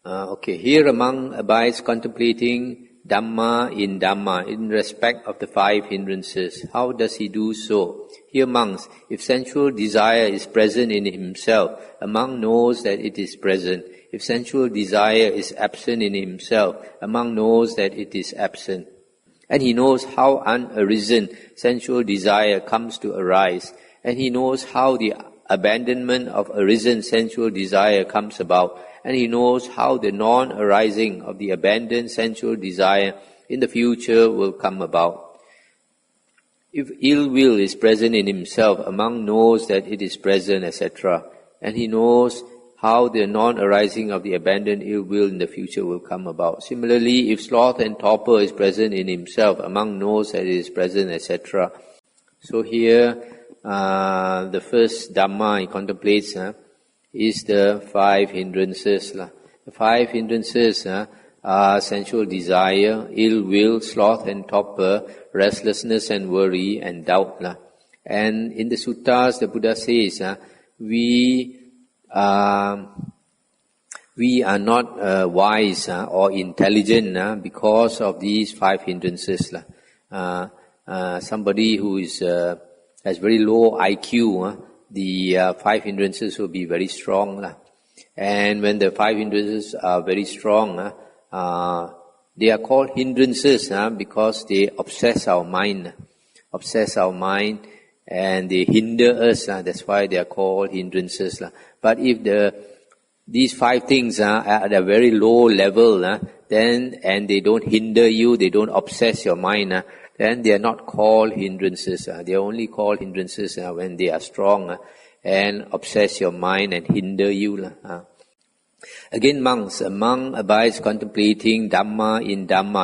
Okay, here a monk abides contemplating Dhamma in respect of the 5 hindrances. How does he do so? Here monks, if sensual desire is present in himself, a monk knows that it is present. If sensual desire is absent in himself, a monk knows that it is absent. And he knows how unarisen sensual desire comes to arise. And he knows how the abandonment of arisen sensual desire comes about. And he knows how the non-arising of the abandoned sensual desire in the future will come about. If ill will is present in himself, a monk knows that it is present, etc. And he knows how the non-arising of the abandoned ill will in the future will come about. Similarly, if sloth and torpor is present in himself, a monk knows that it is present, etc. So here, the first Dhamma he contemplates is the 5 hindrances. The 5 hindrances are sensual desire, ill will, sloth and torpor, restlessness and worry, and doubt. And in the suttas, the Buddha says, we are not wise or intelligent because of these 5 hindrances. Somebody who is has very low IQ, the 5 hindrances will be very strong. And when the 5 hindrances are very strong, they are called hindrances because they obsess our mind, and they hinder us. That's why they are called hindrances. But if these 5 things are at a very low level, then and they don't hinder you, they don't obsess your mind, then they are not called hindrances. They are only called hindrances when they are strong and obsess your mind and hinder you. Again, monks, a monk abides contemplating Dhamma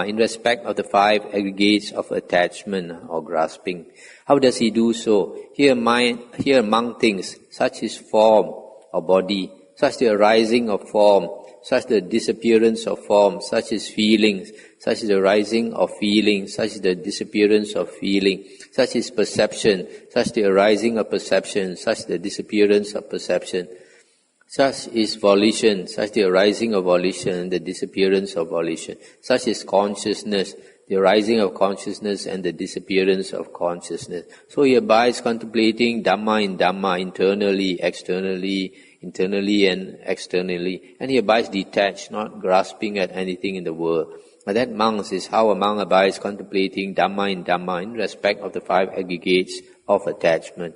in respect of the 5 aggregates of attachment or grasping. How does he do so? Here a monk thinks, such is form or body, such the arising of form, such the disappearance of form, such is feelings, such is the rising of feeling, such is the disappearance of feeling, such is perception, such the arising of perception, such the disappearance of perception, such is volition, such the arising of volition, the disappearance of volition, such is consciousness, the arising of consciousness and the disappearance of consciousness. So he abides contemplating Dhamma in Dhamma, internally, externally, internally and externally, and he abides detached, not grasping at anything in the world. But that, monks, is how a monk abides contemplating Dhamma in respect of the 5 aggregates of attachment.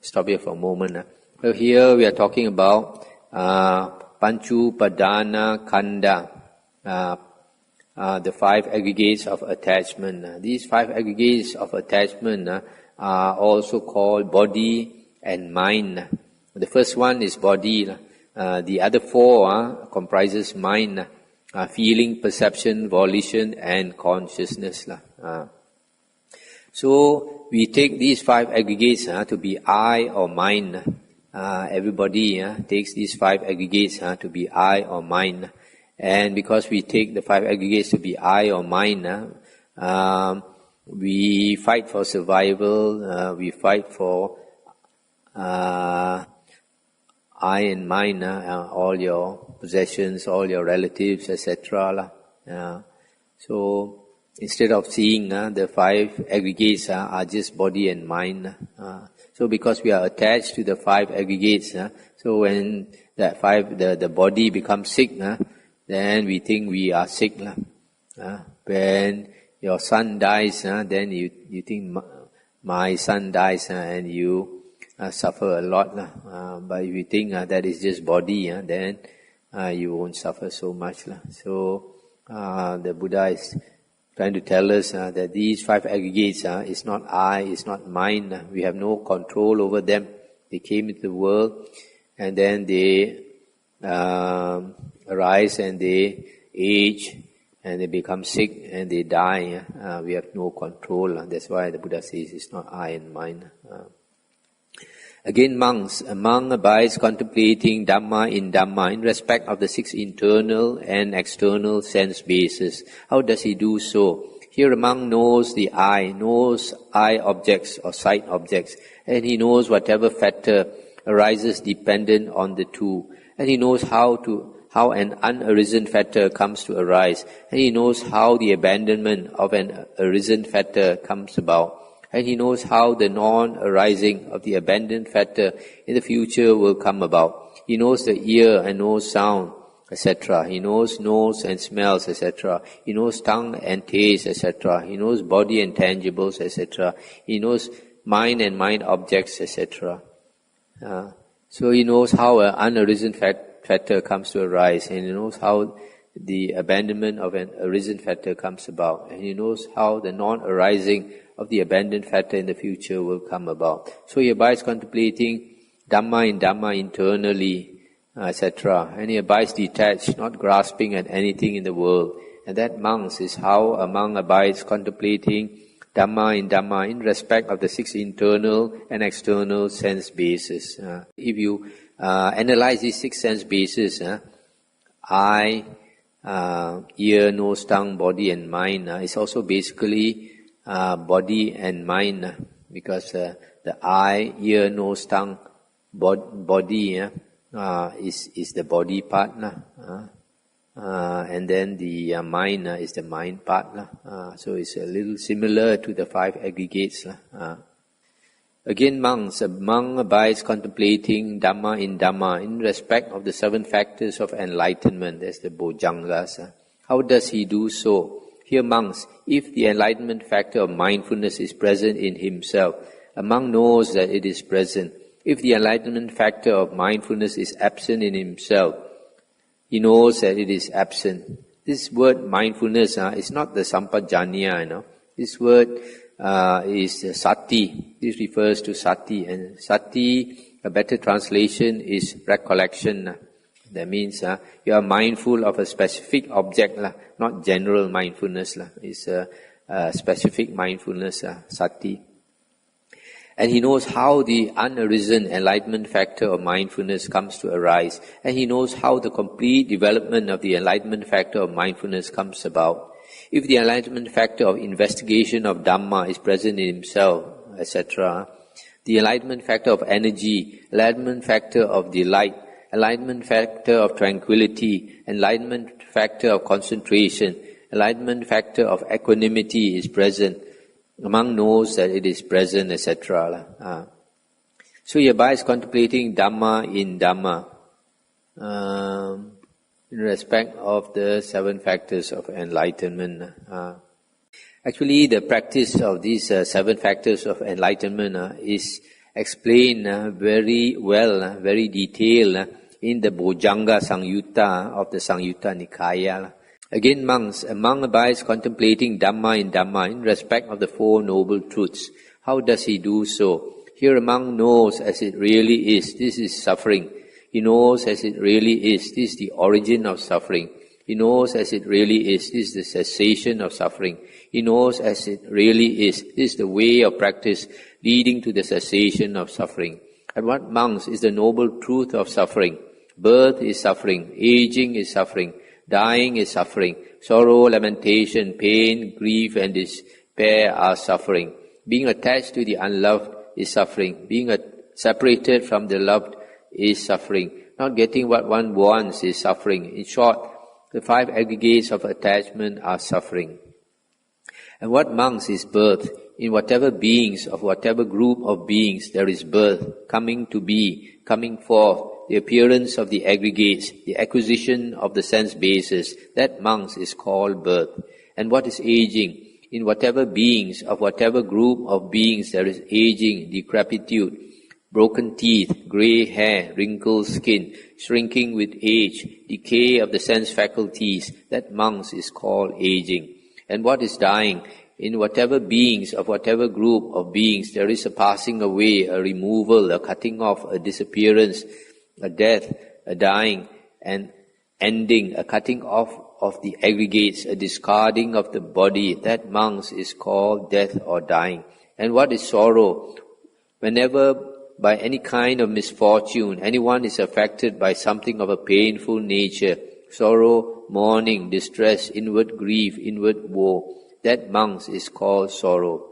Stop here for a moment. So here we are talking about Panchu Padana Kanda, the 5 aggregates of attachment. These 5 aggregates of attachment are also called body and mind. The first one is body. The other 4 comprises mind, feeling, perception, volition, and consciousness. So we take these 5 aggregates to be I or mind. Everybody takes these 5 aggregates to be I or mind. And because we take the 5 aggregates to be I or mind, we fight for survival, we fight for I and mine, all your possessions, all your relatives, etc. So instead of seeing the 5 aggregates are just body and mind. So because we are attached to the 5 aggregates, so when that the body becomes sick, then we think we are sick. When your son dies, then you think my son dies, and you suffer a lot. But if you think that is just body, then you won't suffer so much. So the Buddha is trying to tell us that these 5 aggregates is not I, is not mine. We have no control over them. They came into the world, and then they arise and they age, and they become sick and they die. We have no control. That's why the Buddha says it's not I and mine. Again, monks, a monk abides contemplating Dhamma in respect of the 6 internal and external sense bases. How does he do so? Here a monk knows the eye objects or sight objects, and he knows whatever factor arises dependent on the two, and he knows how how an unarisen factor comes to arise, and he knows how the abandonment of an arisen factor comes about, and he knows how the non-arising of the abandoned factor in the future will come about. He knows the ear and knows sound, etc. He knows nose and smells, etc. He knows tongue and taste, etc. He knows body and tangibles, etc. He knows mind and mind objects, etc. So he knows how an unarisen factor comes to arise, and he knows how the abandonment of an arisen factor comes about, and he knows how the non-arising of the abandoned factor in the future will come about. So he abides contemplating Dhamma in Dhamma internally, etc. And he abides detached, not grasping at anything in the world. And that, monks, is how a monk abides contemplating Dhamma in Dhamma in respect of the 6 internal and external sense bases. If you analyze these 6 sense bases, eye, ear, nose, tongue, body and mind, it's also basically body and mind, because the eye, ear, nose, tongue, body is the body part, and then the mind is the mind part. So it's a little similar to the 5 aggregates. Again, monks, a monk abides contemplating Dhamma in respect of the 7 factors of enlightenment. That's the Bojjhangas. How does he do so? Here, monks, if the enlightenment factor of mindfulness is present in himself, a monk knows that it is present. If the enlightenment factor of mindfulness is absent in himself, he knows that it is absent. This word mindfulness is not the sampajanya, This word is sati. This refers to sati. And sati, a better translation, is recollection. That means you are mindful of a specific object, not general mindfulness. It's a specific mindfulness, sati. And he knows how the unarisen enlightenment factor of mindfulness comes to arise. And he knows how the complete development of the enlightenment factor of mindfulness comes about. If the enlightenment factor of investigation of Dhamma is present in himself, etc., the enlightenment factor of energy, enlightenment factor of delight, enlightenment factor of tranquility, enlightenment factor of concentration, enlightenment factor of equanimity is present, the monk knows that it is present, etc. So he abides contemplating Dhamma in Dhamma in respect of the 7 factors of enlightenment. Actually, the practice of these 7 factors of enlightenment is explained very well, very detailed in the Bojjhanga Sangyutta of the Sangyutta Nikaya. Again, monks, a monk abides contemplating Dhamma in respect of the 4 noble truths. How does he do so? Here a monk knows as it really is, this is suffering. He knows as it really is, this is the origin of suffering. He knows as it really is, this is the cessation of suffering. He knows as it really is, this is the way of practice leading to the cessation of suffering. And what, monks, is the noble truth of suffering? Birth is suffering, aging is suffering, dying is suffering, sorrow, lamentation, pain, grief and despair are suffering. Being attached to the unloved is suffering. Being separated from the loved is suffering. Not getting what one wants is suffering. In short, the 5 aggregates of attachment are suffering. And what, monks, is birth? In whatever beings, of whatever group of beings, there is birth, coming to be, coming forth, the appearance of the aggregates, the acquisition of the sense bases. That, monks, is called birth. And what is aging? In whatever beings, of whatever group of beings, there is aging, decrepitude, broken teeth, grey hair, wrinkled skin, shrinking with age, decay of the sense faculties. That, monks, is called aging. And what is dying? In whatever beings, of whatever group of beings, there is a passing away, a removal, a cutting off, a disappearance, a death, a dying, an ending, a cutting off of the aggregates, a discarding of the body. That, monks, is called death or dying. And what is sorrow? Whenever by any kind of misfortune anyone is affected by something of a painful nature, sorrow, mourning, distress, inward grief, inward woe, that, monks, is called sorrow.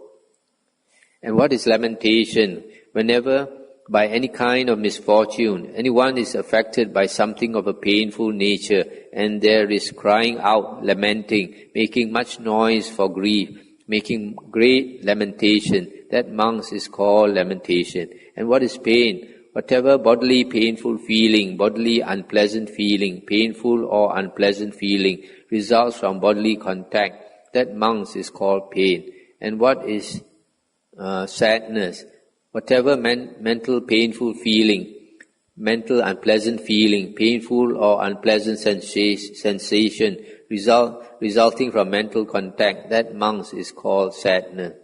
And what is lamentation? Whenever by any kind of misfortune, anyone is affected by something of a painful nature, and there is crying out, lamenting, making much noise for grief, making great lamentation, that monks is called lamentation. And what is pain? Whatever bodily painful feeling, bodily unpleasant feeling, painful or unpleasant feeling results from bodily contact, that monks is called pain. And what is sadness? Whatever mental painful feeling, mental unpleasant feeling, painful or unpleasant sensation resulting from mental contact, that monks is called sadness.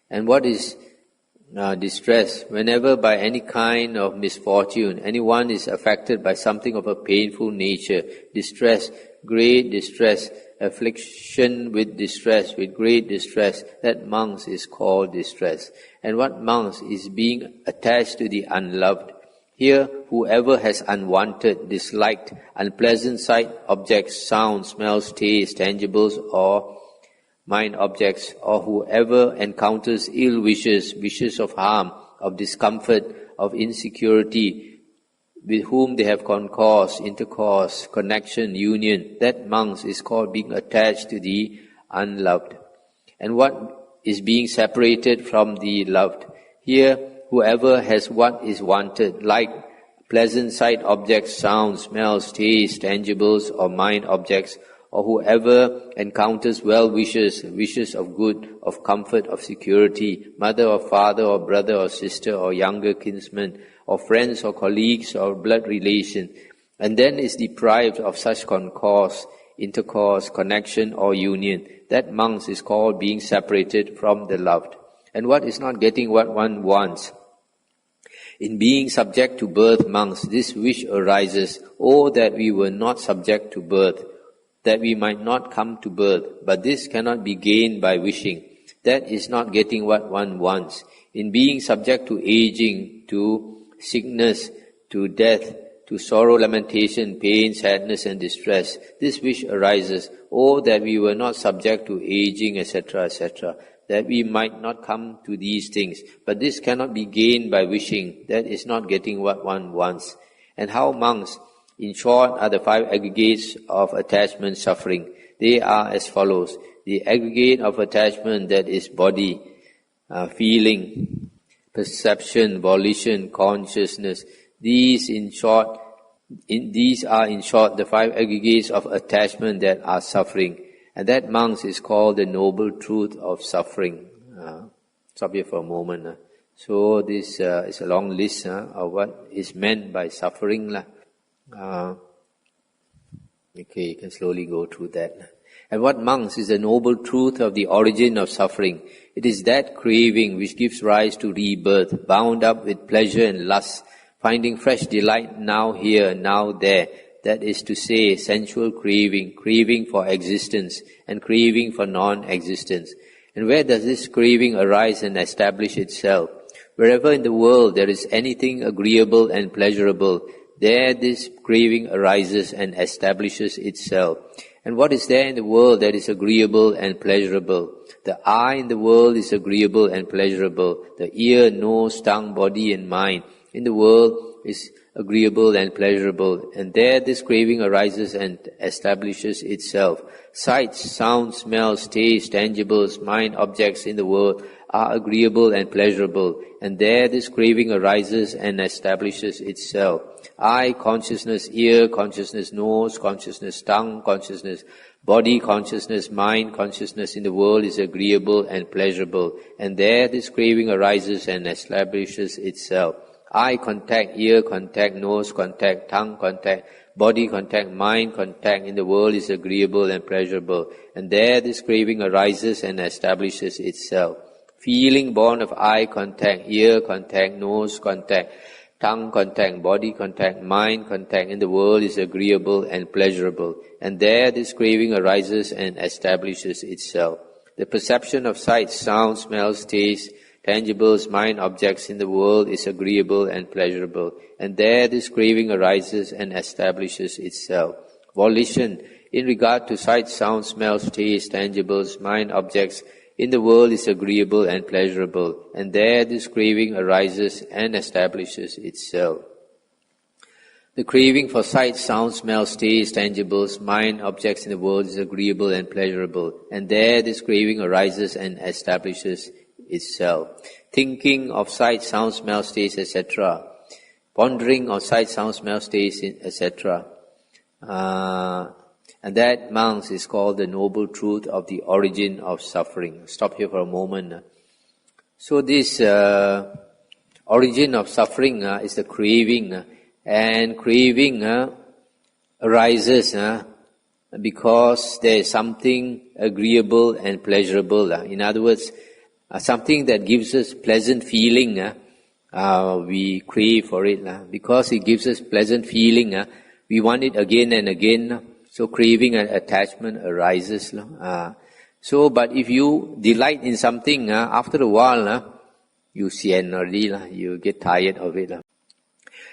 And what is distress? Whenever by any kind of misfortune, anyone is affected by something of a painful nature, distress, great distress, affliction with distress, with great distress, that monks is called distress. And what monks is being attached to the unloved. Here, whoever has unwanted, disliked, unpleasant sight, objects, sounds, smells, tastes, tangibles, or mind objects, or whoever encounters ill wishes, wishes of harm, of discomfort, of insecurity, with whom they have concourse, intercourse, connection, union, that monks is called being attached to the unloved. And what is being separated from the loved? Here, whoever has what is wanted, like pleasant sight objects, sounds, smells, tastes, tangibles, or mind objects, or whoever encounters well wishes, wishes of good, of comfort, of security, mother or father or brother or sister or younger kinsman, or friends or colleagues or blood relation, and then is deprived of such concourse, intercourse, connection or union, that monks is called being separated from the loved. And what is not getting what one wants? In being subject to birth, monks, this wish arises, oh, that we were not subject to birth, that we might not come to birth, but this cannot be gained by wishing. That is not getting what one wants. In being subject to aging, to sickness, to death, to sorrow, lamentation, pain, sadness and distress, this wish arises, oh, that we were not subject to aging, etc., etc., that we might not come to these things. But this cannot be gained by wishing. That is not getting what one wants. And how monks, in short, are the 5 aggregates of attachment suffering? They are as follows. The aggregate of attachment, that is body, feeling, perception, volition, consciousness. These are in short the 5 aggregates of attachment that are suffering. And that, monks, is called the noble truth of suffering. Stop here for a moment. So this is a long list of what is meant by suffering. Okay, you can slowly go through that. And what, monks, is the noble truth of the origin of suffering? It is that craving which gives rise to rebirth, bound up with pleasure and lust, finding fresh delight now here, now there. That is to say, sensual craving, craving for existence, and craving for non-existence. And where does this craving arise and establish itself? Wherever in the world there is anything agreeable and pleasurable, there this craving arises and establishes itself. And what is there in the world that is agreeable and pleasurable? The eye in the world is agreeable and pleasurable. The ear, nose, tongue, body and mind in the world is agreeable and pleasurable. And there this craving arises and establishes itself. Sights, sounds, smells, tastes, tangibles, mind objects in the world are agreeable and pleasurable. And there this craving arises and establishes itself. Eye, consciousness, ear, consciousness, nose, consciousness, tongue, consciousness, body, consciousness, mind, consciousness in the world is agreeable and pleasurable. And there this craving arises and establishes itself. Eye contact, ear contact, nose contact, tongue contact, body contact, mind contact in the world is agreeable and pleasurable. And there this craving arises and establishes itself. Feeling born of eye contact, ear contact, nose contact, tongue contact, body contact, mind contact in the world is agreeable and pleasurable. And there this craving arises and establishes itself. The perception of sights, sounds, smells, tastes, tangibles, mind objects in the world is agreeable and pleasurable. And there this craving arises and establishes itself. Volition, in regard to sights, sounds, smells, tastes, tangibles, mind objects in the world is agreeable and pleasurable, and there this craving arises and establishes itself. The craving for sight, sound, smell, taste, tangibles, mind, objects in the world is agreeable and pleasurable, and there this craving arises and establishes itself. Thinking of sight, sound, smell, taste, etc. Pondering on sight, sound, smell, taste, etc. And that, monks, is called the noble truth of the origin of suffering. Stop here for a moment. So this origin of suffering is the craving, and craving arises because there is something agreeable and pleasurable. In other words, something that gives us pleasant feeling, we crave for it. Because it gives us pleasant feeling, we want it again and again. So craving and attachment arises. But if you delight in something, after a while, you sian already, you get tired of it.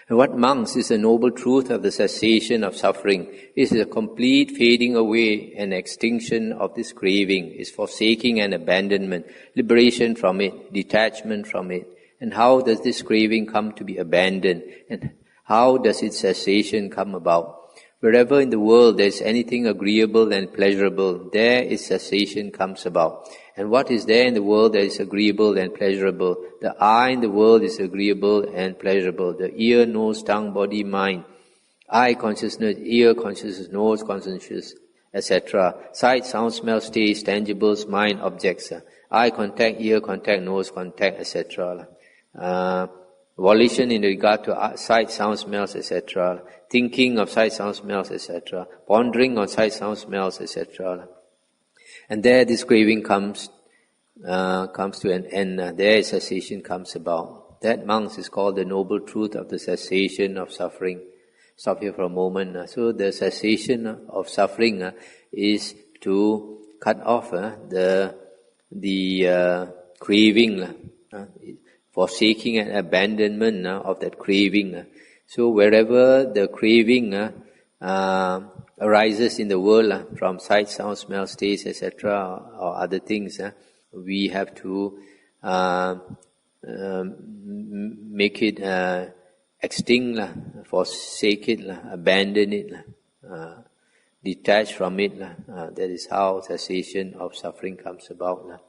And what, monks, is the noble truth of the cessation of suffering? It is a complete fading away and extinction of this craving, is forsaking and abandonment, liberation from it, detachment from it. And how does this craving come to be abandoned? And how does its cessation come about? Wherever in the world there is anything agreeable and pleasurable, there its cessation comes about. And what is there in the world that is agreeable and pleasurable? The eye in the world is agreeable and pleasurable. The ear, nose, tongue, body, mind. Eye consciousness, ear consciousness, nose consciousness, etc. Sight, sound, smell, taste, tangibles, mind, objects. Eye contact, ear contact, nose contact, etc. Volition in regard to sight, sound, smells, etc. Thinking of sight, sound, smells, etc. Pondering on sight, sound, smells, etc. And there this craving comes to an end. There cessation comes about. That, monks, is called the noble truth of the cessation of suffering. Stop here for a moment. So the cessation of suffering is to cut off the craving, forsaking and abandonment of that craving. So wherever the craving arises in the world from sight, sound, smell, taste, etc., or other things, we have to make it extinct, forsake it, abandon it, detach from it. That is how cessation of suffering comes about.